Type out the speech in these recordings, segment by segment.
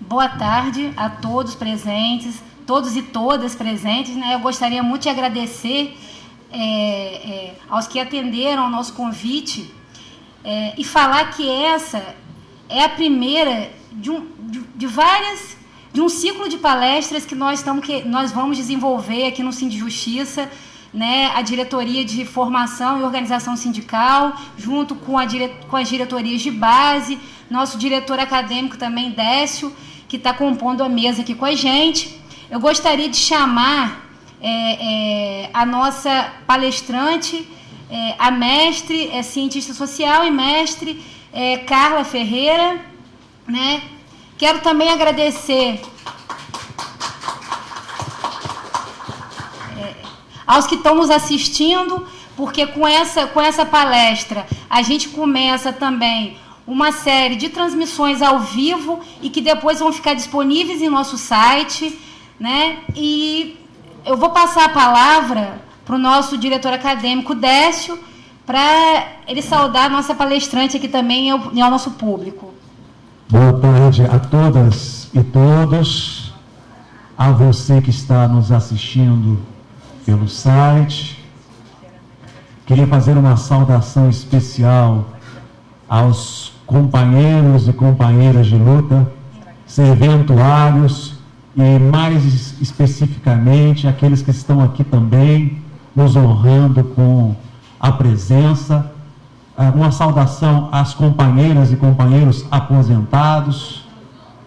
Boa tarde a todos presentes, todos e todas presentes, né? Eu gostaria muito de agradecer aos que atenderam ao nosso convite e falar que essa é a primeira de um ciclo de palestras que nós vamos desenvolver aqui no Sindijustiça, né? A diretoria de formação e organização sindical, junto com as diretorias de base, nosso diretor acadêmico também, Décio, que está compondo a mesa aqui com a gente. Eu gostaria de chamar a nossa palestrante, a mestre, cientista social e mestre, Carla Ferreira, né? Quero também agradecer aos que estão nos assistindo, porque com essa palestra a gente começa também uma série de transmissões ao vivo e que depois vão ficar disponíveis em nosso site, né? E eu vou passar a palavra para o nosso diretor acadêmico, Décio, para ele saudar a nossa palestrante aqui também e ao nosso público. Boa tarde a todas e todos, a você que está nos assistindo pelo site. Queria fazer uma saudação especial aos companheiros e companheiras de luta, serventuários e, mais especificamente, aqueles que estão aqui também nos honrando com a presença. Uma saudação às companheiras e companheiros aposentados,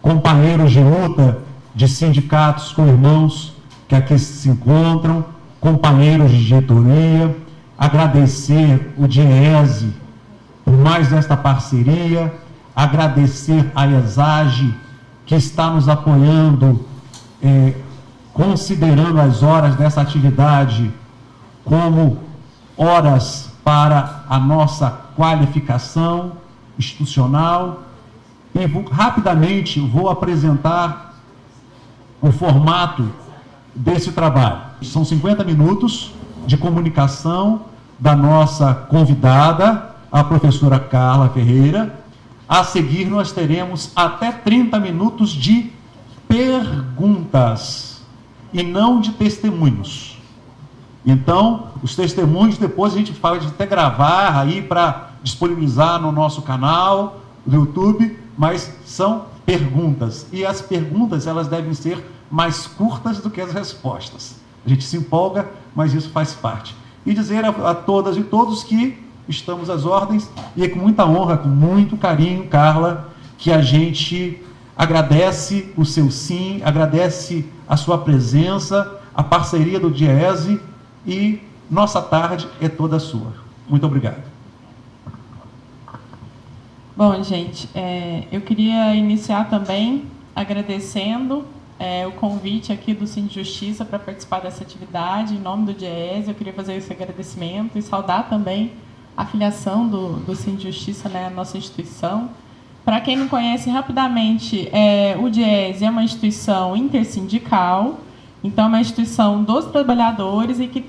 companheiros de luta de sindicatos com irmãos que aqui se encontram, companheiros de diretoria, agradecer o DIEESE por mais esta parceria, agradecer a ESAGE, que está nos apoiando, considerando as horas dessa atividade como horas para a nossa qualificação institucional. E rapidamente vou apresentar o formato desse trabalho. São 50 minutos de comunicação da nossa convidada, a professora Carla Ferreira. A seguir, nós teremos até 30 minutos de perguntas e não de testemunhos. Então, os testemunhos depois a gente pode até gravar aí para disponibilizar no nosso canal do YouTube, mas são perguntas. E as perguntas, elas devem ser mais curtas do que as respostas. A gente se empolga, mas isso faz parte. E dizer a todas e todos que estamos às ordens, e é com muita honra, com muito carinho, Carla, que a gente agradece o seu sim, agradece a sua presença, a parceria do DIEESE, e nossa tarde é toda sua. Muito obrigado. Bom, gente, eu queria iniciar também agradecendo o convite aqui do Sindijustiça para participar dessa atividade. Em nome do DIEESE, eu queria fazer esse agradecimento e saudar também a filiação do Sindijustiça, né, à nossa instituição. Para quem não conhece, rapidamente, o DIEESE é uma instituição intersindical, então é uma instituição dos trabalhadores e que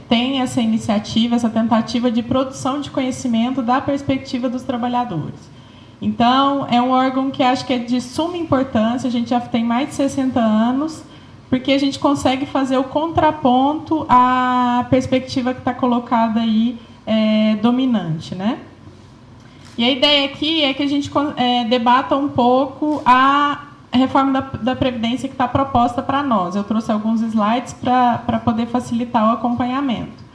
tem essa iniciativa, essa tentativa de produção de conhecimento da perspectiva dos trabalhadores. Então, é um órgão que acho que é de suma importância, a gente já tem mais de 60 anos, porque a gente consegue fazer o contraponto à perspectiva que está colocada aí, dominante, né? E a ideia aqui é que a gente debata um pouco a reforma da Previdência que está proposta para nós. Eu trouxe alguns slides para poder facilitar o acompanhamento.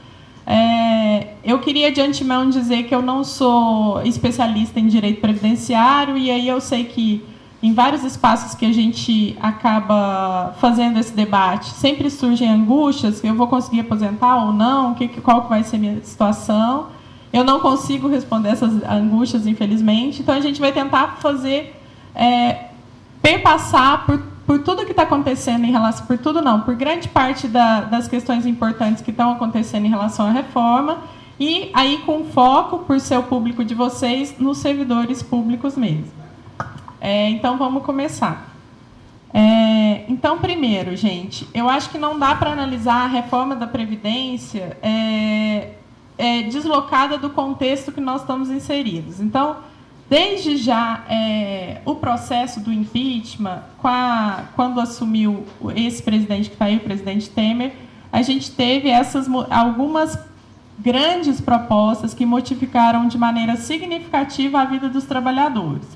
Eu queria de antemão dizer que eu não sou especialista em direito previdenciário, e aí eu sei que em vários espaços que a gente acaba fazendo esse debate, sempre surgem angústias, eu vou conseguir aposentar ou não, qual que vai ser a minha situação. Eu não consigo responder essas angústias, infelizmente, então a gente vai tentar fazer, perpassar por tudo que está acontecendo em relação, por grande parte das questões importantes que estão acontecendo em relação à reforma, e aí com foco, por ser o público de vocês, nos servidores públicos mesmo. Então, vamos começar. Então, primeiro, gente, eu acho que não dá para analisar a reforma da Previdência deslocada do contexto que nós estamos inseridos. Então, desde já, o processo do impeachment, quando assumiu esse presidente que está aí, o presidente Temer, a gente teve algumas grandes propostas que modificaram de maneira significativa a vida dos trabalhadores.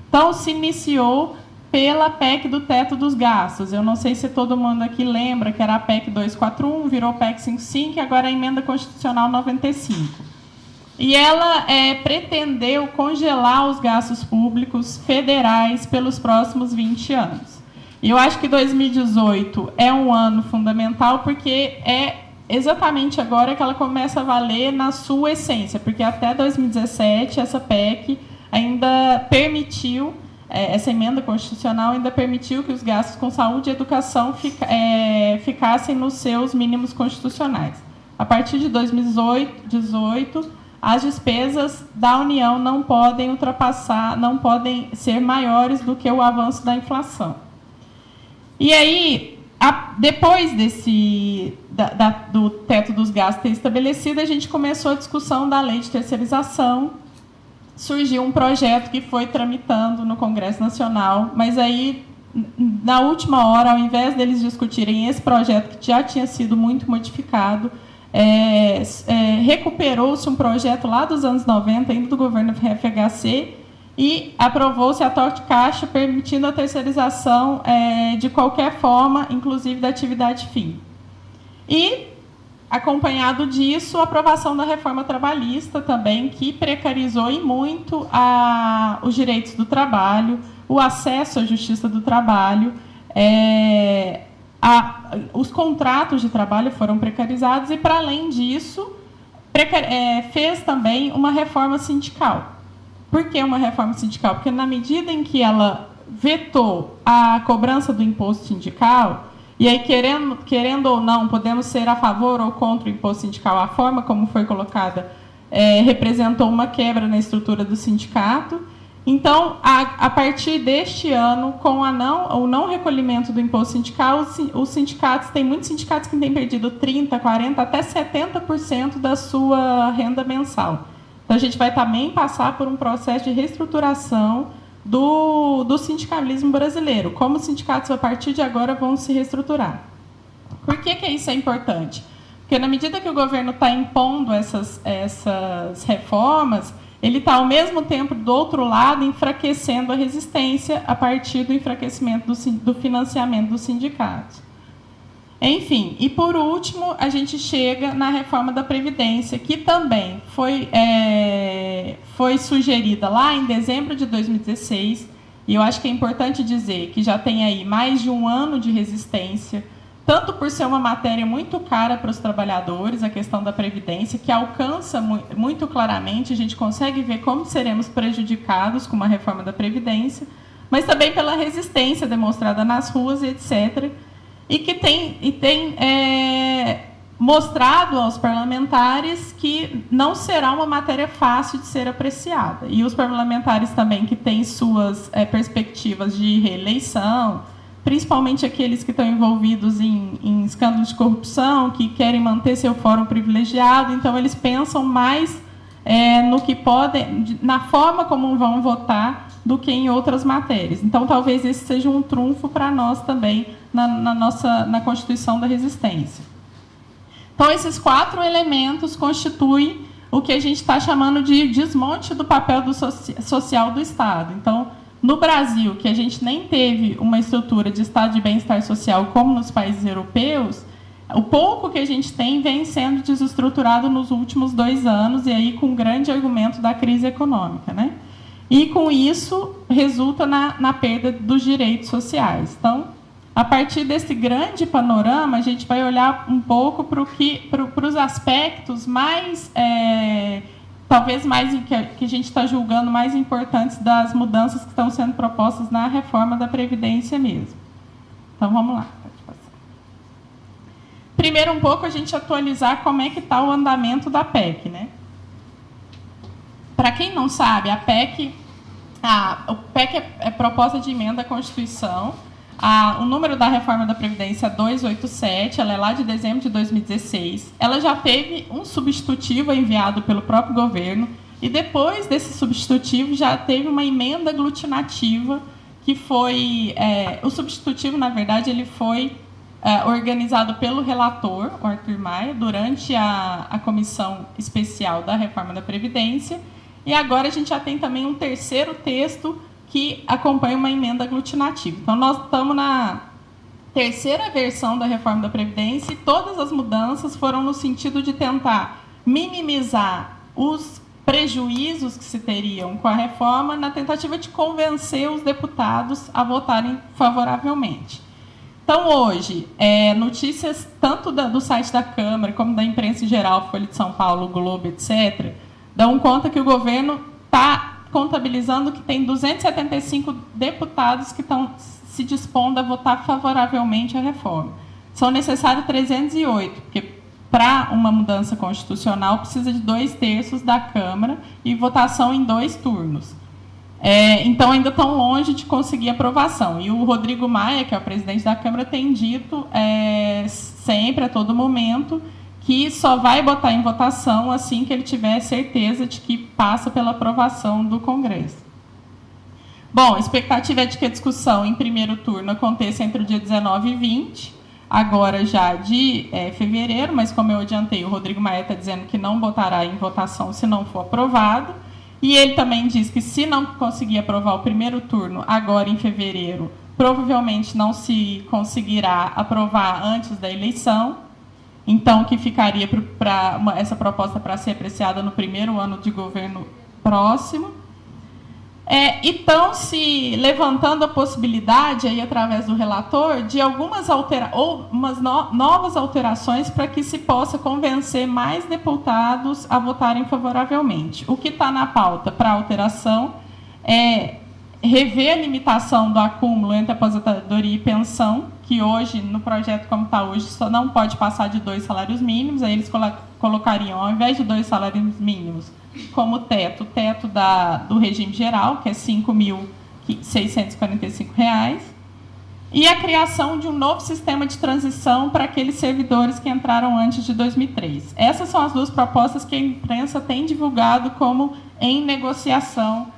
Então, se iniciou pela PEC do teto dos gastos. Eu não sei se todo mundo aqui lembra que era a PEC 241, virou PEC 55 e agora a Emenda Constitucional 95. E ela pretendeu congelar os gastos públicos federais pelos próximos 20 anos. E eu acho que 2018 é um ano fundamental porque é exatamente agora que ela começa a valer na sua essência, porque até 2017 essa PEC ainda permitiu, essa emenda constitucional ainda permitiu que os gastos com saúde e educação ficassem nos seus mínimos constitucionais. A partir de 2018, as despesas da União não podem ultrapassar, não podem ser maiores do que o avanço da inflação. E aí, depois do teto dos gastos ter estabelecido, a gente começou a discussão da lei de terceirização. Surgiu um projeto que foi tramitando no Congresso Nacional, mas aí, na última hora, ao invés deles discutirem esse projeto que já tinha sido muito modificado, recuperou-se um projeto lá dos anos 90, ainda do governo FHC, e aprovou-se a toque de caixa, permitindo a terceirização de qualquer forma, inclusive da atividade fim. E, acompanhado disso, a aprovação da reforma trabalhista também, que precarizou e muito os direitos do trabalho, o acesso à justiça do trabalho, os contratos de trabalho foram precarizados e, para além disso, fez também uma reforma sindical. Por que uma reforma sindical? Porque, na medida em que ela vetou a cobrança do imposto sindical, e aí, querendo ou não, podemos ser a favor ou contra o imposto sindical, a forma como foi colocada representou uma quebra na estrutura do sindicato. Então, a partir deste ano, com o não recolhimento do imposto sindical, os sindicatos, tem muitos sindicatos que têm perdido 30%, 40%, até 70% da sua renda mensal. Então, a gente vai também passar por um processo de reestruturação do sindicalismo brasileiro. Como os sindicatos, a partir de agora, vão se reestruturar. Por que isso é importante? Porque, na medida que o governo está impondo essas reformas, ele está, ao mesmo tempo, do outro lado, enfraquecendo a resistência a partir do enfraquecimento do financiamento dos sindicatos. Enfim, e por último, a gente chega na reforma da Previdência, que também foi sugerida lá em dezembro de 2016, e eu acho que é importante dizer que já tem aí mais de um ano de resistência, tanto por ser uma matéria muito cara para os trabalhadores, a questão da Previdência, que alcança muito claramente, a gente consegue ver como seremos prejudicados com uma reforma da Previdência, mas também pela resistência demonstrada nas ruas, etc., e que tem mostrado aos parlamentares que não será uma matéria fácil de ser apreciada. E os parlamentares também que têm suas perspectivas de reeleição, principalmente aqueles que estão envolvidos em escândalos de corrupção, que querem manter seu fórum privilegiado, então eles pensam mais no que podem, na forma como vão votar, do que em outras matérias. Então, talvez esse seja um trunfo para nós também na Constituição da Resistência. Então, esses 4 elementos constituem o que a gente está chamando de desmonte do papel social do Estado. Então, no Brasil, que a gente nem teve uma estrutura de Estado de bem-estar social como nos países europeus, o pouco que a gente tem vem sendo desestruturado nos últimos 2 anos, e aí com um grande argumento da crise econômica, né? E, com isso, resulta na perda dos direitos sociais. Então, a partir desse grande panorama, a gente vai olhar um pouco para os aspectos mais, talvez mais que a gente está julgando mais importantes das mudanças que estão sendo propostas na reforma da Previdência mesmo. Então, vamos lá. Primeiro, um pouco, a gente atualizar como é que está o andamento da PEC, né? Para quem não sabe, o PEC é proposta de emenda à Constituição. O número da reforma da Previdência é 287, ela é lá de dezembro de 2016. Ela já teve um substitutivo enviado pelo próprio governo, E depois desse substitutivo já teve uma emenda aglutinativa, que foi... o substitutivo, na verdade, ele foi organizado pelo relator, o Arthur Maia, durante a comissão especial da reforma da Previdência. E agora a gente já tem também um terceiro texto que acompanha uma emenda aglutinativa. Então, nós estamos na terceira versão da reforma da Previdência e todas as mudanças foram no sentido de tentar minimizar os prejuízos que se teriam com a reforma na tentativa de convencer os deputados a votarem favoravelmente. Então, hoje, notícias tanto do site da Câmara como da imprensa em geral, Folha de São Paulo, Globo, etc., dão conta que o governo está contabilizando que tem 275 deputados que estão se dispondo a votar favoravelmente à reforma. São necessários 308, porque para uma mudança constitucional precisa de 2/3 da Câmara e votação em 2 turnos. Então, ainda estão longe de conseguir aprovação. E o Rodrigo Maia, que é o presidente da Câmara, tem dito sempre, a todo momento, que só vai botar em votação assim que ele tiver certeza de que passa pela aprovação do Congresso. Bom, a expectativa é de que a discussão em primeiro turno aconteça entre o dia 19 e 20, agora já de fevereiro, mas como eu adiantei, o Rodrigo Maia está dizendo que não botará em votação se não for aprovado, e ele também diz que se não conseguir aprovar o primeiro turno agora em fevereiro, provavelmente não se conseguirá aprovar antes da eleição. Então, que ficaria para essa proposta para ser apreciada no primeiro ano de governo próximo. E estão se levantando a possibilidade, aí, através do relator, de algumas novas alterações para que se possa convencer mais deputados a votarem favoravelmente. O que está na pauta para alteração é rever a limitação do acúmulo entre aposentadoria e pensão, que hoje, no projeto como está hoje, só não pode passar de 2 salários mínimos. Aí eles colocariam, ao invés de 2 salários mínimos, como teto do regime geral, que é R$ 5.645, e a criação de um novo sistema de transição para aqueles servidores que entraram antes de 2003. Essas são as 2 propostas que a imprensa tem divulgado como em negociação,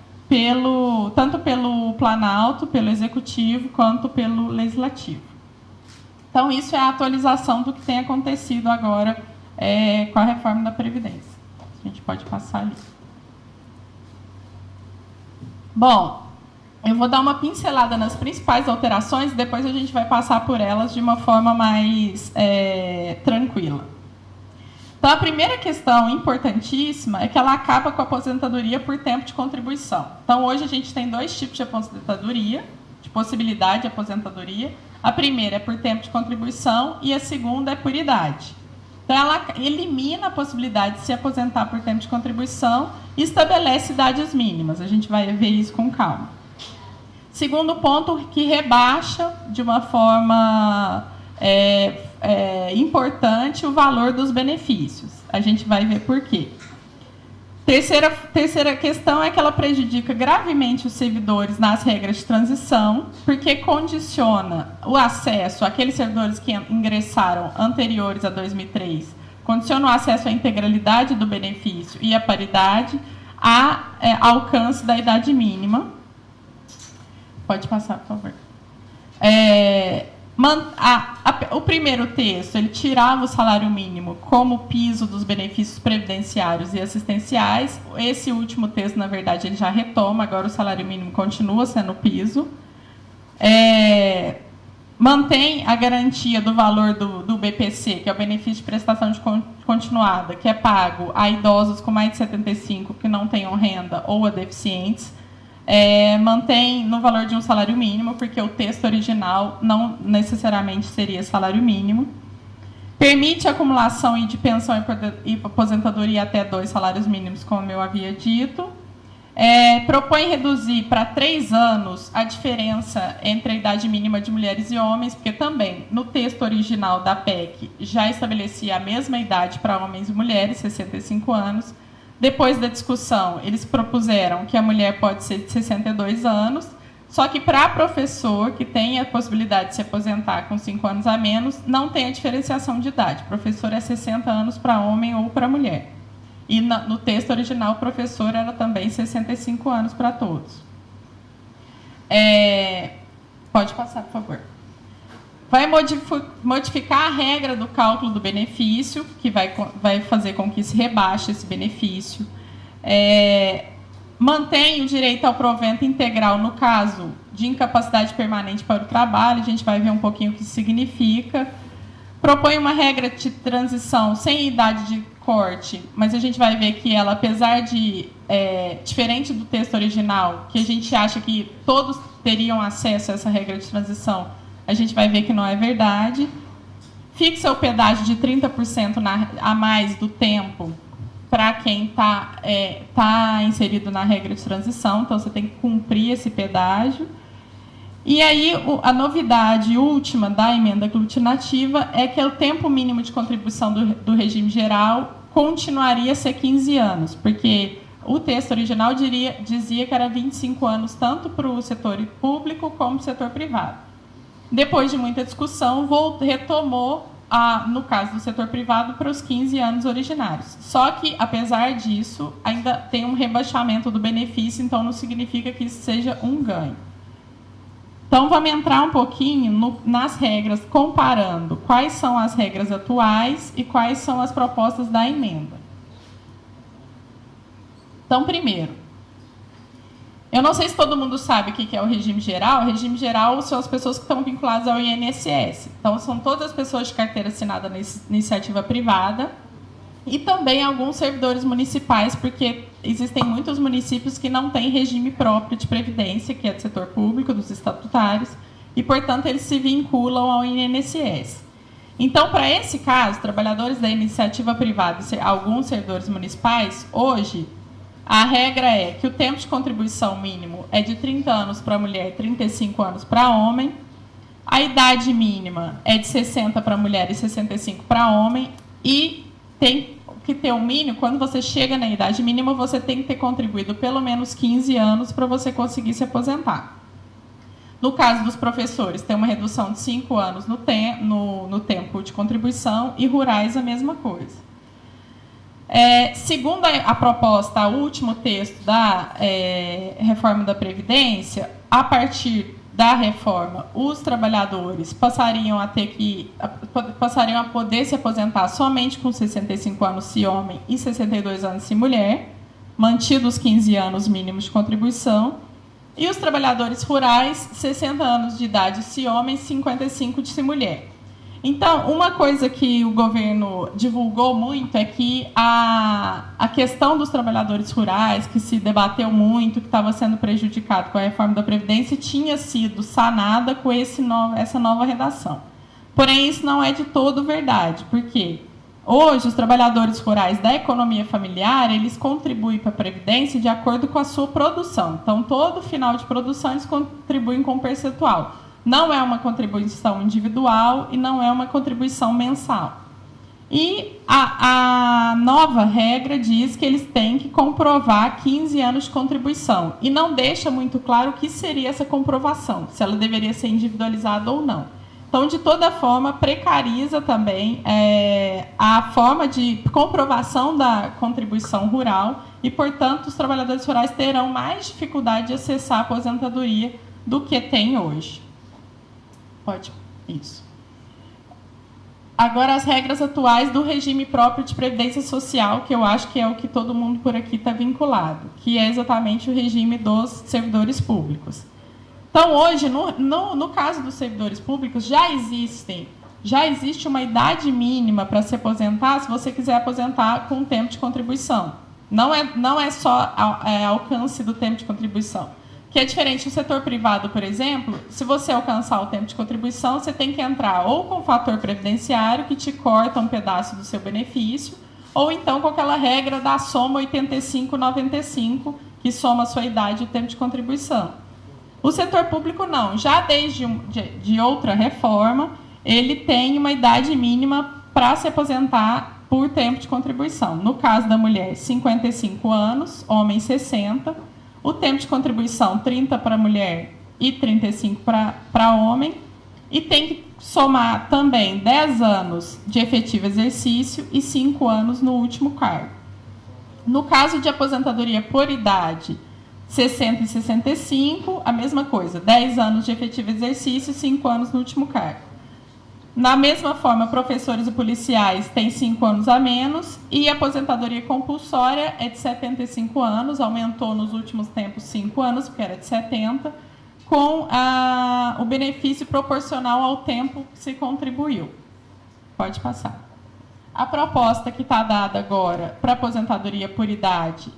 tanto pelo Planalto, pelo Executivo, quanto pelo Legislativo. Então, isso é a atualização do que tem acontecido agora com a reforma da Previdência. A gente pode passar ali. Bom, eu vou dar uma pincelada nas principais alterações e depois a gente vai passar por elas de uma forma mais tranquila. Então, a primeira questão importantíssima é que ela acaba com a aposentadoria por tempo de contribuição. Então, hoje a gente tem 2 tipos de aposentadoria, de possibilidade de aposentadoria. A primeira é por tempo de contribuição e a segunda é por idade. Então, ela elimina a possibilidade de se aposentar por tempo de contribuição e estabelece idades mínimas. A gente vai ver isso com calma. Segundo ponto, que rebaixa de uma forma importante o valor dos benefícios. A gente vai ver por quê. Terceira questão é que ela prejudica gravemente os servidores nas regras de transição, porque condiciona o acesso àqueles servidores que ingressaram anteriores a 2003, condiciona o acesso à integralidade do benefício e à paridade a alcance da idade mínima. Pode passar, por favor. O primeiro texto, ele tirava o salário mínimo como piso dos benefícios previdenciários e assistenciais. Esse último texto, na verdade, ele já retoma, agora o salário mínimo continua sendo o piso. Mantém a garantia do valor do BPC, que é o benefício de prestação de continuada, que é pago a idosos com mais de 75 que não tenham renda ou a deficientes. Mantém no valor de um salário mínimo, porque o texto original não necessariamente seria salário mínimo. Permite a acumulação de pensão e aposentadoria até 2 salários mínimos, como eu havia dito. Propõe reduzir para 3 anos a diferença entre a idade mínima de mulheres e homens, porque também no texto original da PEC já estabelecia a mesma idade para homens e mulheres, 65 anos. Depois da discussão, eles propuseram que a mulher pode ser de 62 anos, só que para professor, que tem a possibilidade de se aposentar com 5 anos a menos, não tem a diferenciação de idade. Professor é 60 anos para homem ou para mulher. E no texto original, o professor era também 65 anos para todos. Pode passar, por favor. Vai modificar a regra do cálculo do benefício, que vai fazer com que se rebaixe esse benefício. Mantém o direito ao provento integral no caso de incapacidade permanente para o trabalho, a gente vai ver um pouquinho o que isso significa. Propõe uma regra de transição sem idade de corte, mas a gente vai ver que ela, apesar de diferente do texto original, que a gente acha que todos teriam acesso a essa regra de transição, a gente vai ver que não é verdade. Fixa o pedágio de 30% a mais do tempo para quem tá inserido na regra de transição, então você tem que cumprir esse pedágio. E aí, a novidade última da emenda aglutinativa é que o tempo mínimo de contribuição do regime geral continuaria a ser 15 anos, porque o texto original dizia que era 25 anos tanto para o setor público como para o setor privado. Depois de muita discussão, retomou, no caso do setor privado, para os 15 anos originários. Só que, apesar disso, ainda tem um rebaixamento do benefício, então não significa que isso seja um ganho. Então, vamos entrar um pouquinho nas regras, comparando quais são as regras atuais e quais são as propostas da emenda. Então, primeiro, eu não sei se todo mundo sabe o que é o regime geral. O regime geral são as pessoas que estão vinculadas ao INSS. Então, são todas as pessoas de carteira assinada na iniciativa privada e também alguns servidores municipais, porque existem muitos municípios que não têm regime próprio de previdência, que é do setor público, dos estatutários, e, portanto, eles se vinculam ao INSS. Então, para esse caso, trabalhadores da iniciativa privada e alguns servidores municipais, hoje, a regra é que o tempo de contribuição mínimo é de 30 anos para mulher e 35 anos para homem, a idade mínima é de 60 para mulher e 65 para homem, e tem que ter um mínimo, quando você chega na idade mínima, você tem que ter contribuído pelo menos 15 anos para você conseguir se aposentar. No caso dos professores, tem uma redução de 5 anos no tempo de contribuição, e rurais a mesma coisa. Segundo a proposta, o último texto da reforma da Previdência, a partir da reforma, os trabalhadores passariam a poder se aposentar somente com 65 anos se homem e 62 anos se mulher, mantidos os 15 anos mínimos de contribuição, e os trabalhadores rurais, 60 anos de idade se homem, 55 de se mulher. Então, uma coisa que o governo divulgou muito é que a questão dos trabalhadores rurais, que se debateu muito, que estava sendo prejudicado com a reforma da Previdência, tinha sido sanada com essa nova redação. Porém, isso não é de todo verdade, porque hoje os trabalhadores rurais da economia familiar, eles contribuem para a Previdência de acordo com a sua produção. Então, todo final de produção, eles contribuem com um percentual. Não é uma contribuição individual e não é uma contribuição mensal. E a nova regra diz que eles têm que comprovar 15 anos de contribuição. E não deixa muito claro o que seria essa comprovação, se ela deveria ser individualizada ou não. Então, de toda forma, precariza também a forma de comprovação da contribuição rural e, portanto, os trabalhadores rurais terão mais dificuldade de acessar a aposentadoria do que tem hoje. Pode, isso. Agora, as regras atuais do regime próprio de previdência social, que eu acho que é o que todo mundo por aqui está vinculado, que é exatamente o regime dos servidores públicos. Então, hoje, no caso dos servidores públicos, já existe uma idade mínima para se aposentar, se você quiser aposentar com um tempo de contribuição. Não é só alcance do tempo de contribuição. Que é diferente do setor privado, por exemplo, se você alcançar o tempo de contribuição, você tem que entrar ou com o fator previdenciário, que te corta um pedaço do seu benefício, ou então com aquela regra da soma 85-95, que soma a sua idade e o tempo de contribuição. O setor público não. Já desde de outra reforma, ele tem uma idade mínima para se aposentar por tempo de contribuição. No caso da mulher, 55 anos, homem 60. O tempo de contribuição, 30 para mulher e 35 para homem. E tem que somar também 10 anos de efetivo exercício e 5 anos no último cargo. No caso de aposentadoria por idade, 60 e 65, a mesma coisa, 10 anos de efetivo exercício, 5 anos no último cargo. Na mesma forma, professores e policiais têm 5 anos a menos, e a aposentadoria compulsória é de 75 anos, aumentou nos últimos tempos 5 anos, porque era de 70, com o benefício proporcional ao tempo que se contribuiu. Pode passar. A proposta que está dada agora para aposentadoria por idade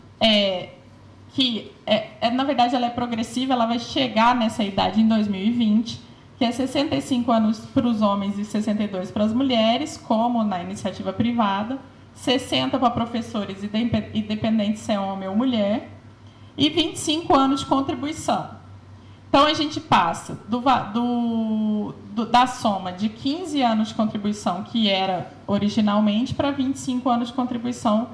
na verdade, ela é progressiva, ela vai chegar nessa idade em 2020, que é 65 anos para os homens e 62 para as mulheres, como na iniciativa privada, 60 para professores independente se é homem ou mulher, e 25 anos de contribuição. Então, a gente passa da soma de 15 anos de contribuição, que era originalmente, para 25 anos de contribuição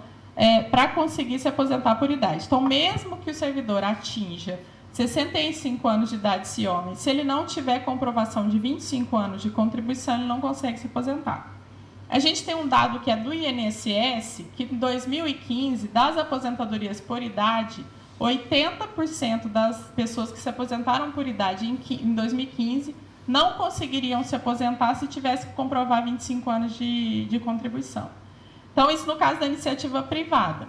para conseguir se aposentar por idade. Então, mesmo que o servidor atinja 65 anos de idade, se homem, se ele não tiver comprovação de 25 anos de contribuição, ele não consegue se aposentar. A gente tem um dado que é do INSS, que em 2015, das aposentadorias por idade, 80% das pessoas que se aposentaram por idade em 2015 não conseguiriam se aposentar se tivesse que comprovar 25 anos de contribuição. Então, isso no caso da iniciativa privada.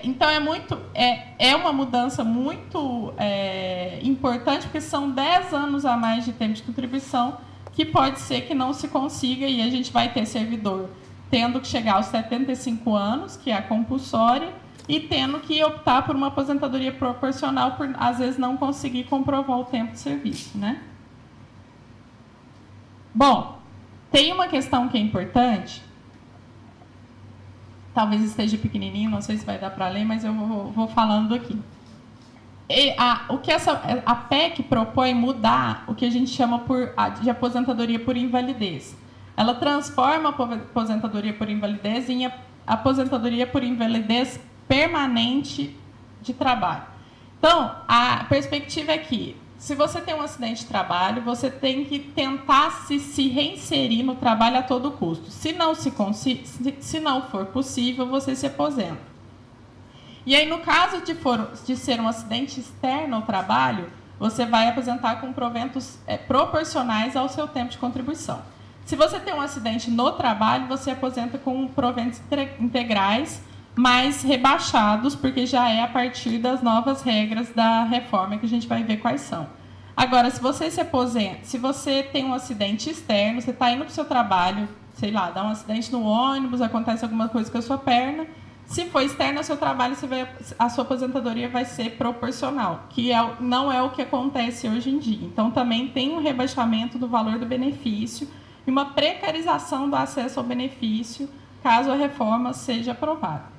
Então, é uma mudança muito importante, porque são 10 anos a mais de tempo de contribuição, que pode ser que não se consiga, e a gente vai ter servidor tendo que chegar aos 75 anos, que é a compulsória, e tendo que optar por uma aposentadoria proporcional, por, às vezes, não conseguir comprovar o tempo de serviço, né? Bom, tem uma questão que é importante, talvez esteja pequenininho, não sei se vai dar para ler, mas eu vou falando aqui. A PEC propõe mudar o que a gente chama de aposentadoria por invalidez. Ela transforma a aposentadoria por invalidez em aposentadoria por invalidez permanente de trabalho. Então, a perspectiva é que, se você tem um acidente de trabalho, você tem que tentar se reinserir no trabalho a todo custo. Se não for possível, você se aposenta. E aí, no caso de ser um acidente externo ao trabalho, você vai aposentar com proventos proporcionais ao seu tempo de contribuição. Se você tem um acidente no trabalho, você aposenta com proventos integrais, mais rebaixados, porque já é a partir das novas regras da reforma que a gente vai ver quais são. Agora, se você se aposenta, se você tem um acidente externo, você está indo para o seu trabalho, sei lá, dá um acidente no ônibus, acontece alguma coisa com a sua perna, se for externo ao seu trabalho, a sua aposentadoria vai ser proporcional, que não é o que acontece hoje em dia. Então, também tem um rebaixamento do valor do benefício e uma precarização do acesso ao benefício, caso a reforma seja aprovada.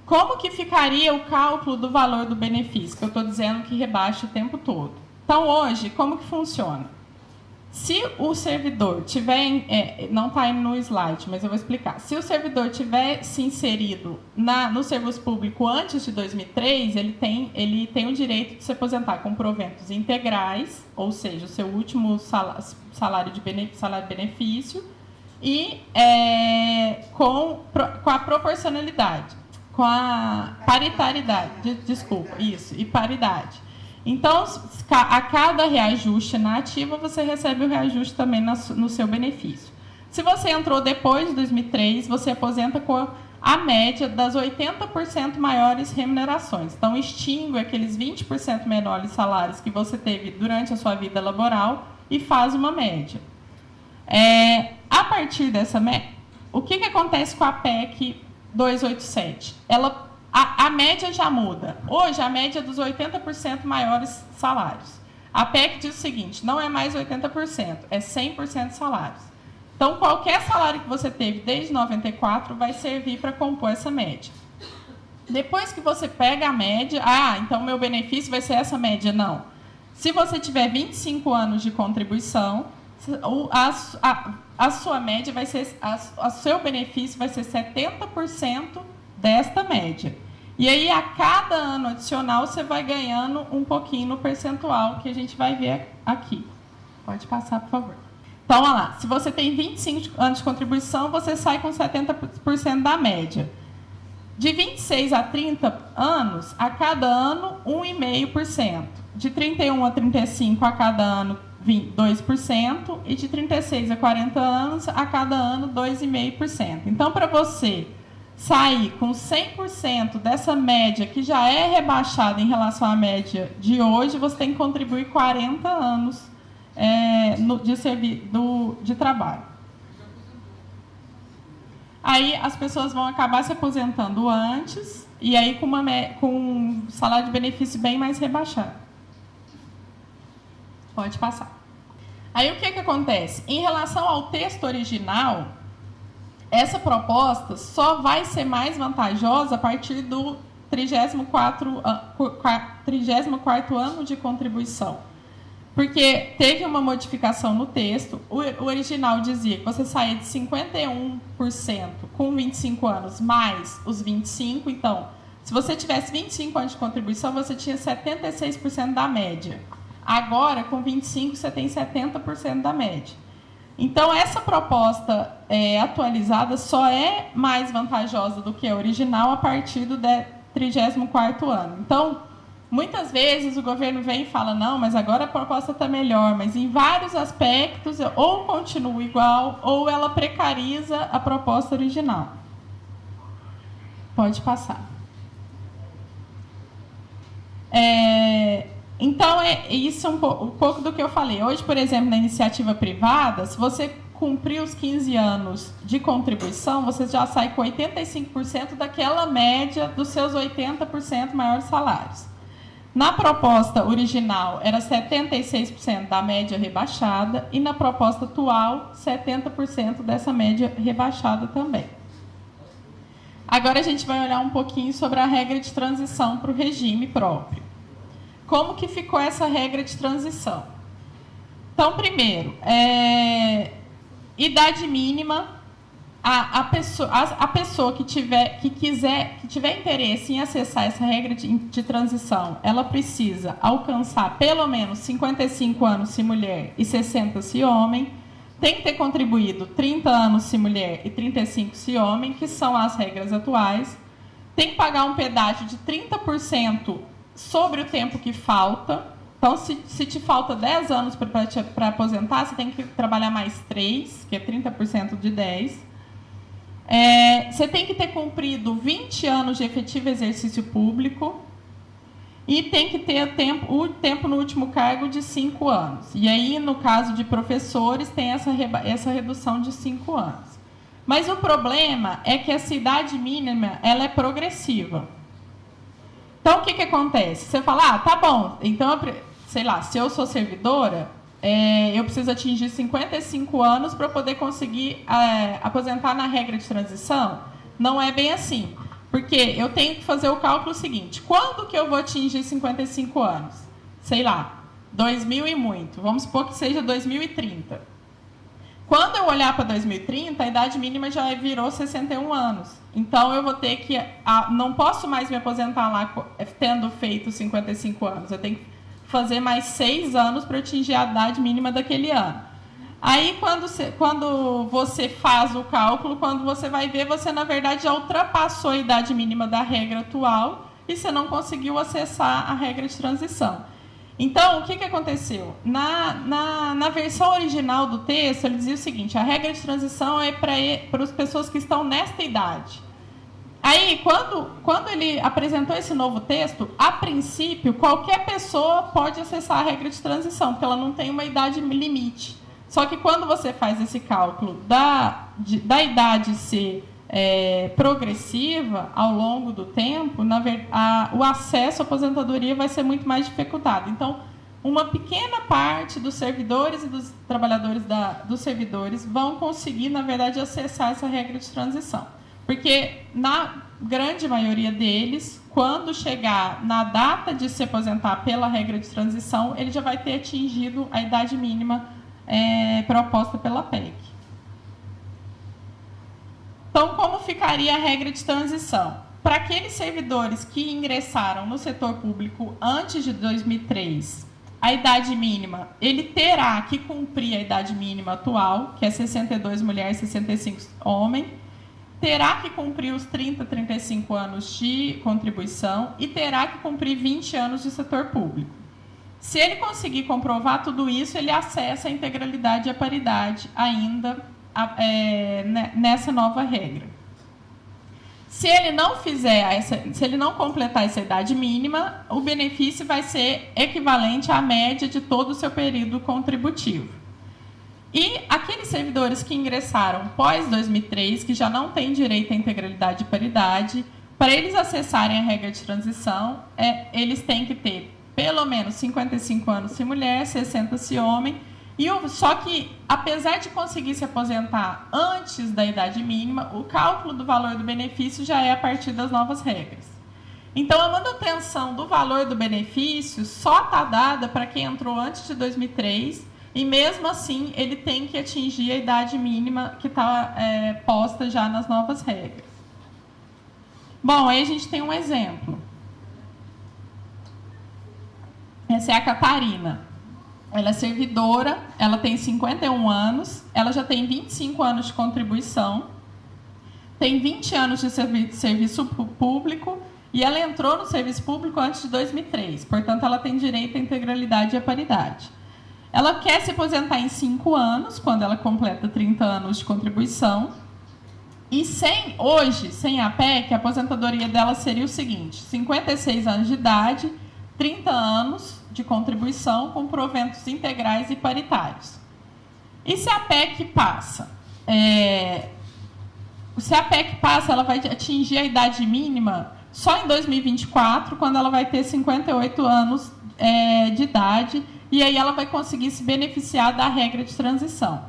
Como que ficaria o cálculo do valor do benefício, que eu estou dizendo que rebaixa o tempo todo? Então, hoje, como que funciona? Se o servidor tiver, não está aí no slide, mas eu vou explicar. Se o servidor tiver se inserido no serviço público antes de 2003, ele tem o direito de se aposentar com proventos integrais, ou seja, o seu último salário de benefício, e com a proporcionalidade, com a paritariedade, e paridade. Então, a cada reajuste na ativa, você recebe o reajuste também no seu benefício. Se você entrou depois de 2003, você aposenta com a média das 80% maiores remunerações. Então, extingue aqueles 20% menores salários que você teve durante a sua vida laboral e faz uma média. A partir dessa média, o que acontece com a PEC 287? A média já muda. Hoje, a média é dos 80% maiores salários. A PEC diz o seguinte, não é mais 80%, é 100% de salários. Então, qualquer salário que você teve desde 94 vai servir para compor essa média. Depois que você pega a média, então meu benefício vai ser essa média. Não. Se você tiver 25 anos de contribuição, a sua média vai ser, o seu benefício vai ser 70% desta média. E aí, a cada ano adicional, você vai ganhando um pouquinho no percentual, que a gente vai ver aqui. Pode passar, por favor. Então, olha lá, se você tem 25 anos de contribuição, você sai com 70% da média. De 26 a 30 anos, a cada ano, 1,5%. De 31 a 35, a cada ano, 2%. E de 36 a 40 anos, a cada ano, 2,5%. Então, para você sair com 100% dessa média, que já é rebaixada em relação à média de hoje, você tem que contribuir 40 anos de trabalho. Aí as pessoas vão acabar se aposentando antes, e aí com um salário de benefício bem mais rebaixado. Pode passar. Aí o que acontece? Em relação ao texto original, essa proposta só vai ser mais vantajosa a partir do 34º ano de contribuição. Porque teve uma modificação no texto, o original dizia que você saía de 51% com 25 anos mais os 25, então, se você tivesse 25 anos de contribuição, você tinha 76% da média. Agora, com 25, você tem 70% da média. Então, essa proposta atualizada só é mais vantajosa do que a original a partir do 34º ano. Então, muitas vezes o governo vem e fala, não, mas agora a proposta está melhor, mas em vários aspectos, ou continua igual, ou ela precariza a proposta original. Pode passar. Então, isso é um pouco do que eu falei. Hoje, por exemplo, na iniciativa privada, se você cumprir os 15 anos de contribuição, você já sai com 85% daquela média dos seus 80% maiores salários. Na proposta original, era 76% da média rebaixada, e na proposta atual, 70% dessa média rebaixada também. Agora a gente vai olhar um pouquinho sobre a regra de transição para o regime próprio. Como que ficou essa regra de transição? Então, primeiro, idade mínima, a pessoa que tiver interesse em acessar essa regra de transição, ela precisa alcançar pelo menos 55 anos se mulher e 60 se homem, tem que ter contribuído 30 anos se mulher e 35 se homem, que são as regras atuais, tem que pagar um pedágio de 30% sobre o tempo que falta. Então, se te falta 10 anos para aposentar, você tem que trabalhar mais 3, que é 30% de 10. Você tem que ter cumprido 20 anos de efetivo exercício público e tem que ter o tempo no último cargo de 5 anos. E aí, no caso de professores, tem essa redução de 5 anos. Mas o problema é que essa idade mínima ela é progressiva. Então, o que acontece? Você fala, tá bom, então, sei lá, se eu sou servidora, eu preciso atingir 55 anos para poder conseguir aposentar na regra de transição? Não é bem assim, porque eu tenho que fazer o cálculo seguinte, quando que eu vou atingir 55 anos? Sei lá, 2000 e muito, vamos supor que seja 2030. Quando eu olhar para 2030, a idade mínima já virou 61 anos. Então, eu vou ter que... não posso mais me aposentar lá tendo feito 55 anos. Eu tenho que fazer mais 6 anos para atingir a idade mínima daquele ano. Aí, quando você faz o cálculo, quando você vai ver, você, na verdade, já ultrapassou a idade mínima da regra atual e você não conseguiu acessar a regra de transição. Então, o que aconteceu? Na versão original do texto, ele dizia o seguinte, a regra de transição é para as pessoas que estão nesta idade. Aí, quando ele apresentou esse novo texto, a princípio, qualquer pessoa pode acessar a regra de transição, porque ela não tem uma idade limite. Só que quando você faz esse cálculo da idade ser progressiva ao longo do tempo, o acesso à aposentadoria vai ser muito mais dificultado. Então, uma pequena parte dos servidores e dos trabalhadores dos servidores vão conseguir, na verdade, acessar essa regra de transição. Porque, na grande maioria deles, quando chegar na data de se aposentar pela regra de transição, ele já vai ter atingido a idade mínima proposta pela PEC. Então, como ficaria a regra de transição? Para aqueles servidores que ingressaram no setor público antes de 2003, a idade mínima, ele terá que cumprir a idade mínima atual, que é 62 mulher e 65 homem, terá que cumprir os 30, 35 anos de contribuição e terá que cumprir 20 anos de setor público. Se ele conseguir comprovar tudo isso, ele acessa a integralidade e a paridade ainda nessa nova regra. Se ele não fizer se ele não completar essa idade mínima, o benefício vai ser equivalente à média de todo o seu período contributivo. E aqueles servidores que ingressaram pós 2003, que já não têm direito à integralidade e paridade, para eles acessarem a regra de transição, eles têm que ter pelo menos 55 anos se mulher, 60 se homem. Só que, apesar de conseguir se aposentar antes da idade mínima, o cálculo do valor do benefício já é a partir das novas regras. Então, a manutenção do valor do benefício só está dada para quem entrou antes de 2003, e mesmo assim ele tem que atingir a idade mínima que está posta já nas novas regras. Bom, aí a gente tem um exemplo. Essa é a Catarina. Ela é servidora, ela tem 51 anos, ela já tem 25 anos de contribuição, tem 20 anos de serviço público e ela entrou no serviço público antes de 2003, portanto, ela tem direito à integralidade e à paridade. Ela quer se aposentar em 5 anos, quando ela completa 30 anos de contribuição, e hoje, sem a PEC, a aposentadoria dela seria o seguinte: 56 anos de idade, 30 anos de contribuição com proventos integrais e paritários. E se a PEC passa? Se a PEC passa, ela vai atingir a idade mínima só em 2024, quando ela vai ter 58 anos de idade, e aí ela vai conseguir se beneficiar da regra de transição.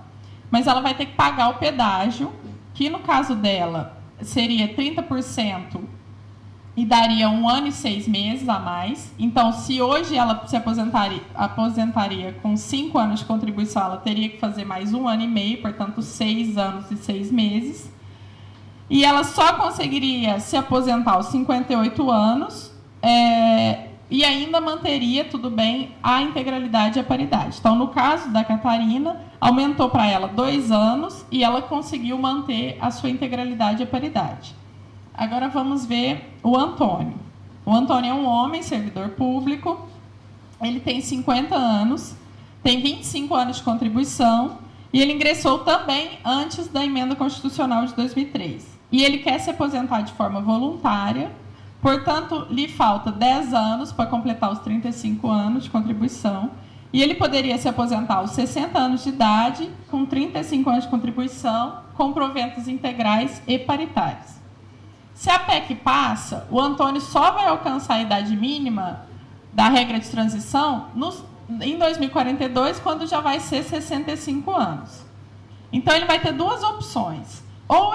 Mas ela vai ter que pagar o pedágio, que no caso dela seria 30%, e daria 1 ano e 6 meses a mais. Então, se hoje ela se aposentaria com 5 anos de contribuição, ela teria que fazer mais 1 ano e meio, portanto, 6 anos e 6 meses. E ela só conseguiria se aposentar aos 58 anos e ainda manteria, tudo bem, a integralidade e a paridade. Então, no caso da Catarina, aumentou para ela 2 anos e ela conseguiu manter a sua integralidade e a paridade. Agora vamos ver o Antônio. O Antônio é um homem, servidor público, ele tem 50 anos, tem 25 anos de contribuição e ele ingressou também antes da emenda constitucional de 2003. E ele quer se aposentar de forma voluntária, portanto, lhe falta 10 anos para completar os 35 anos de contribuição e ele poderia se aposentar aos 60 anos de idade, com 35 anos de contribuição, com proventos integrais e paritários. Se a PEC passa, o Antônio só vai alcançar a idade mínima da regra de transição em 2042, quando já vai ser 65 anos. Então, ele vai ter 2 opções. Ou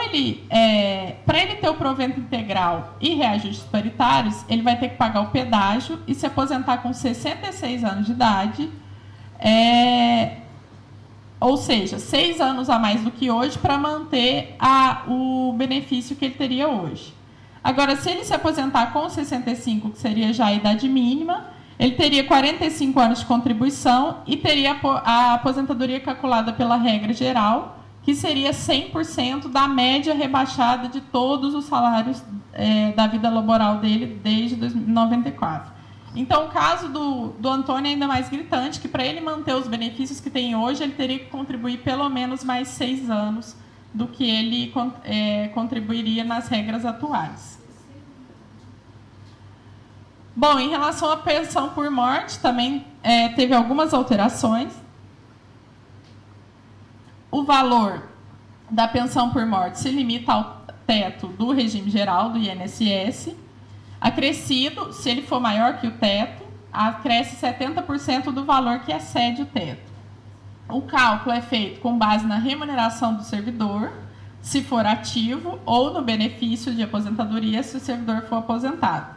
para ele ter o provento integral e reajustes paritários, ele vai ter que pagar o pedágio e se aposentar com 66 anos de idade, ou seja, 6 anos a mais do que hoje para manter o benefício que ele teria hoje. Agora, se ele se aposentar com 65, que seria já a idade mínima, ele teria 45 anos de contribuição e teria a aposentadoria calculada pela regra geral, que seria 100% da média rebaixada de todos os salários da vida laboral dele desde 1994. Então, o caso do Antônio é ainda mais gritante, que para ele manter os benefícios que tem hoje, ele teria que contribuir pelo menos mais 6 anos do que ele contribuiria nas regras atuais. Bom, em relação à pensão por morte, também teve algumas alterações. O valor da pensão por morte se limita ao teto do regime geral, do INSS. Acrescido, se ele for maior que o teto, acresce 70% do valor que excede o teto. O cálculo é feito com base na remuneração do servidor, se for ativo, ou no benefício de aposentadoria, se o servidor for aposentado.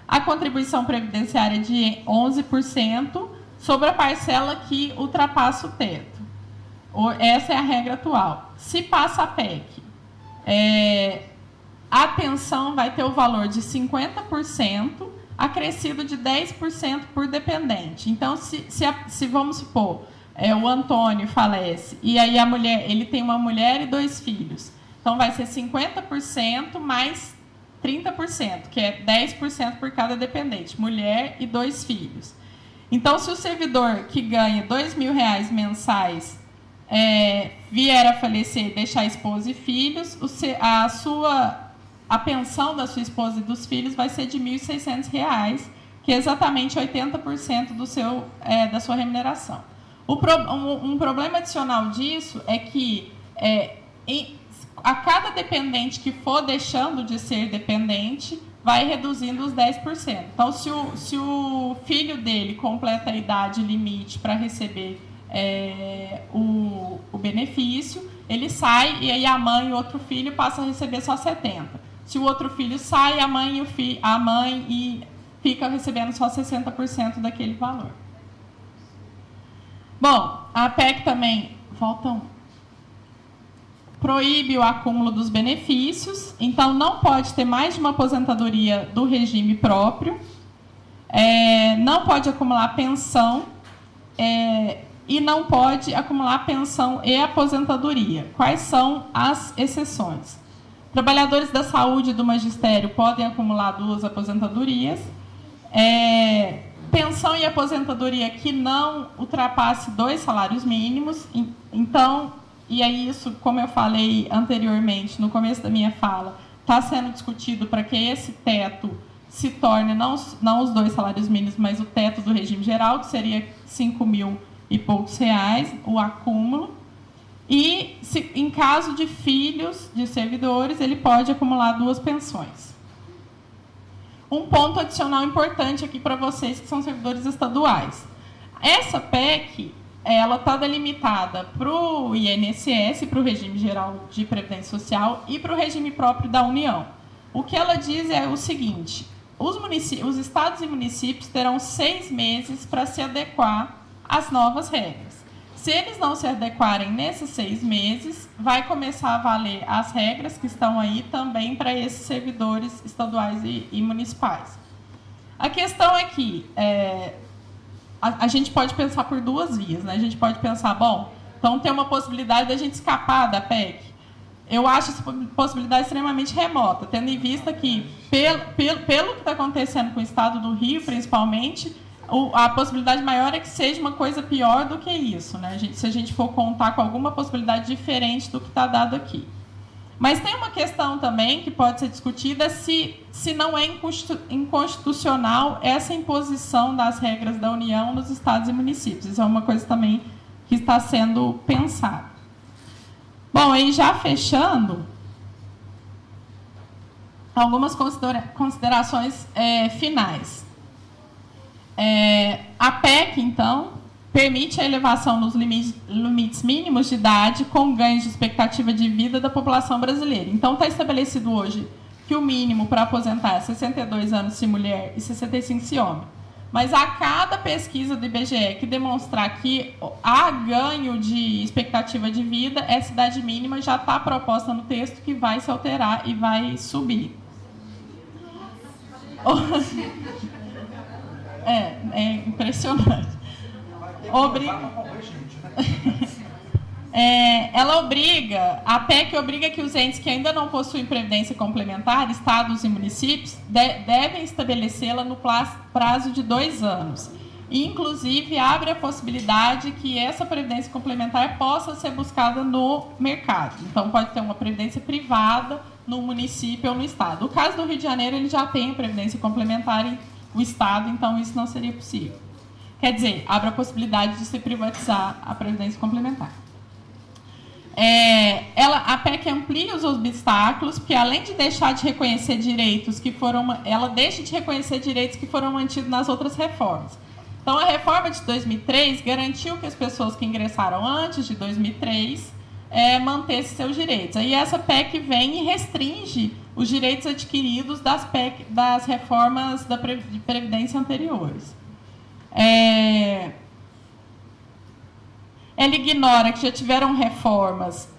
A contribuição previdenciária é de 11% sobre a parcela que ultrapassa o teto. Essa é a regra atual. Se passa a PEC, a pensão vai ter o valor de 50% acrescido de 10% por dependente. Então, se vamos supor, o Antônio falece, e aí a mulher, ele tem uma mulher e 2 filhos. Então, vai ser 50% mais 30%, que é 10% por cada dependente, mulher e 2 filhos. Então, se o servidor que ganha R$2.000 mensais vier a falecer e deixar esposa e filhos, a pensão da sua esposa e dos filhos vai ser de R$1.600, que é exatamente 80% da sua remuneração. Um problema adicional disso é que a cada dependente que for deixando de ser dependente, vai reduzindo os 10%. Então, se o filho dele completa a idade limite para receber o benefício, ele sai e aí a mãe e o outro filho passam a receber só 70%. Se o outro filho sai, a mãe fica recebendo só 60% daquele valor. Bom, a PEC também proíbe o acúmulo dos benefícios, então não pode ter mais de uma aposentadoria do regime próprio, não pode acumular pensão e não pode acumular pensão e aposentadoria. Quais são as exceções? Trabalhadores da saúde e do magistério podem acumular 2 aposentadorias. Pensão e aposentadoria que não ultrapasse 2 salários mínimos. Então, e aí isso, como eu falei anteriormente, no começo da minha fala, está sendo discutido para que esse teto se torne não os 2 salários mínimos, mas o teto do regime geral, que seria R$5.000 e poucos, o acúmulo. E, em caso de filhos de servidores, ele pode acumular 2 pensões. Um ponto adicional importante aqui para vocês que são servidores estaduais. Essa PEC, ela está delimitada para o INSS, para o regime geral de previdência social e para o regime próprio da União. O que ela diz é o seguinte: os estados e municípios terão 6 meses para se adequar às novas regras. Se eles não se adequarem nesses 6 meses, vai começar a valer as regras que estão aí também para esses servidores estaduais e municipais. A questão é que a gente pode pensar por 2 vias, né? A gente pode pensar, bom, então tem uma possibilidade da gente escapar da PEC. Eu acho essa possibilidade extremamente remota, tendo em vista que, pelo que está acontecendo com o estado do Rio, principalmente, a possibilidade maior é que seja uma coisa pior do que isso, né? Se a gente for contar com alguma possibilidade diferente do que está dado aqui. Mas tem uma questão também que pode ser discutida se não é inconstitucional essa imposição das regras da União nos estados e municípios. Isso é uma coisa também que está sendo pensada. Bom, aí já fechando, algumas considerações finais. A PEC, então, permite a elevação nos limites mínimos de idade com ganhos de expectativa de vida da população brasileira. Então, está estabelecido hoje que o mínimo para aposentar é 62 anos se mulher e 65 se homem. Mas a cada pesquisa do IBGE que demonstrar que há ganho de expectativa de vida, essa idade mínima já está proposta no texto que vai se alterar e vai subir. É impressionante. A PEC obriga que os entes que ainda não possuem previdência complementar, estados e municípios, devem estabelecê-la no prazo de 2 anos. E, inclusive, abre a possibilidade que essa previdência complementar possa ser buscada no mercado. Então, pode ter uma previdência privada no município ou no estado. No caso do Rio de Janeiro, ele já tem a previdência complementar em o Estado, então isso não seria possível. Quer dizer, abre a possibilidade de se privatizar a previdência complementar. A PEC amplia os obstáculos, porque além de deixar de reconhecer direitos ela deixa de reconhecer direitos que foram mantidos nas outras reformas. Então, a reforma de 2003 garantiu que as pessoas que ingressaram antes de 2003 mantessem seus direitos. Aí essa PEC vem e restringe os direitos adquiridos das reformas de previdência anteriores. Ela ignora que já tiveram reformas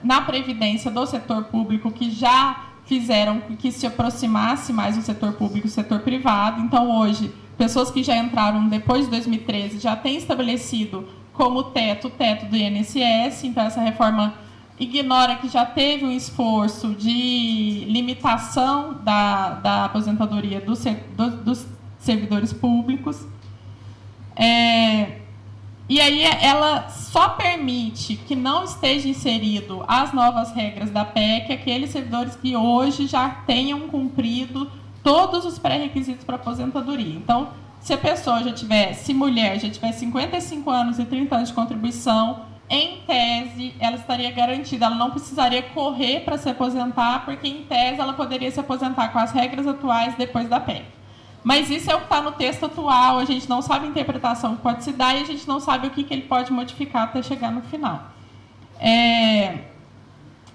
na previdência do setor público que já fizeram que se aproximasse mais o setor público e o setor privado. Então, hoje, pessoas que já entraram depois de 2013 já têm estabelecido como teto o teto do INSS. Então, essa reforma ignora que já teve um esforço de limitação da aposentadoria dos servidores públicos. E aí ela só permite que não esteja inserido as novas regras da PEC aqueles servidores que hoje já tenham cumprido todos os pré-requisitos para aposentadoria. Então, se a pessoa se mulher já tiver 55 anos e 30 anos de contribuição, em tese, ela estaria garantida, ela não precisaria correr para se aposentar, porque em tese ela poderia se aposentar com as regras atuais depois da PEC. Mas isso é o que está no texto atual, a gente não sabe a interpretação que pode se dar e a gente não sabe o que ele pode modificar até chegar no final.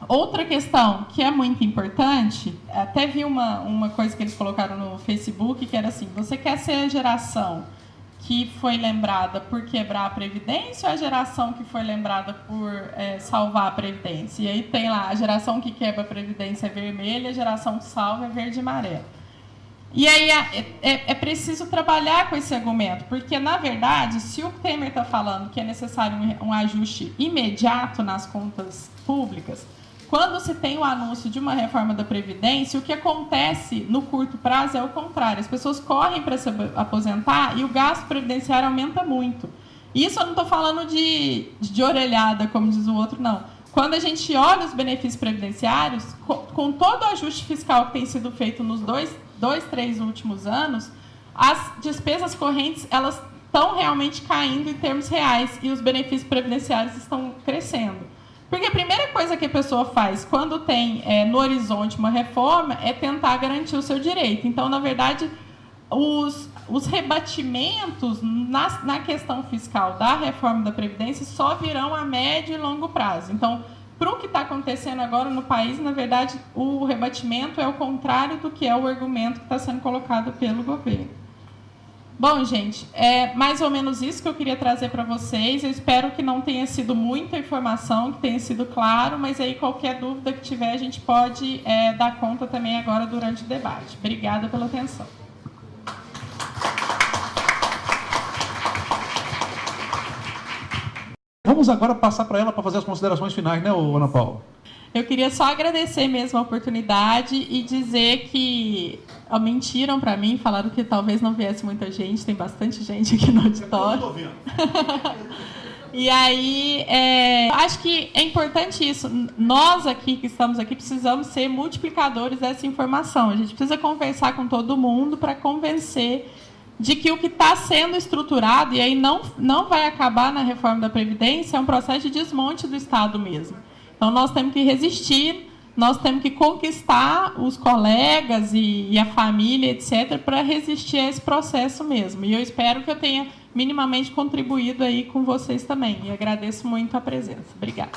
Outra questão que é muito importante, até vi uma coisa que eles colocaram no Facebook, que era assim: você quer ser a geração que foi lembrada por quebrar a Previdência ou a geração que foi lembrada por salvar a Previdência? E aí tem lá, a geração que quebra a Previdência é vermelha, a geração que salva é verde e amarela. E aí é preciso trabalhar com esse argumento, porque, na verdade, se o Temer está falando que é necessário um ajuste imediato nas contas públicas, quando se tem o anúncio de uma reforma da Previdência, o que acontece no curto prazo é o contrário. As pessoas correm para se aposentar e o gasto previdenciário aumenta muito. Isso eu não estou falando de orelhada, como diz o outro, não. Quando a gente olha os benefícios previdenciários, com todo o ajuste fiscal que tem sido feito nos 3 últimos anos, as despesas correntes elas estão realmente caindo em termos reais e os benefícios previdenciários estão crescendo. Porque a primeira coisa que a pessoa faz quando tem no horizonte uma reforma é tentar garantir o seu direito. Então, na verdade, os rebatimentos na questão fiscal da reforma da Previdência só virão a médio e longo prazo. Então, para o que está acontecendo agora no país, na verdade, o rebatimento é o contrário do que é o argumento que está sendo colocado pelo governo. Bom, gente, é mais ou menos isso que eu queria trazer para vocês. Eu espero que não tenha sido muita informação, que tenha sido claro, mas aí qualquer dúvida que tiver, a gente pode dar conta também agora durante o debate. Obrigada pela atenção. Vamos agora passar para ela para fazer as considerações finais, né, Ana Paula? Eu queria só agradecer mesmo a oportunidade e dizer que mentiram para mim, falaram que talvez não viesse muita gente, tem bastante gente aqui no auditório. Eu estou vendo. E aí, acho que é importante isso. Nós aqui, que estamos aqui, precisamos ser multiplicadores dessa informação. A gente precisa conversar com todo mundo para convencer de que o que está sendo estruturado, e aí não vai acabar na reforma da Previdência, é um processo de desmonte do Estado mesmo. Então, nós temos que resistir, nós temos que conquistar os colegas e a família, etc., para resistir a esse processo mesmo. E eu espero que eu tenha minimamente contribuído aí com vocês também. E agradeço muito a presença. Obrigada.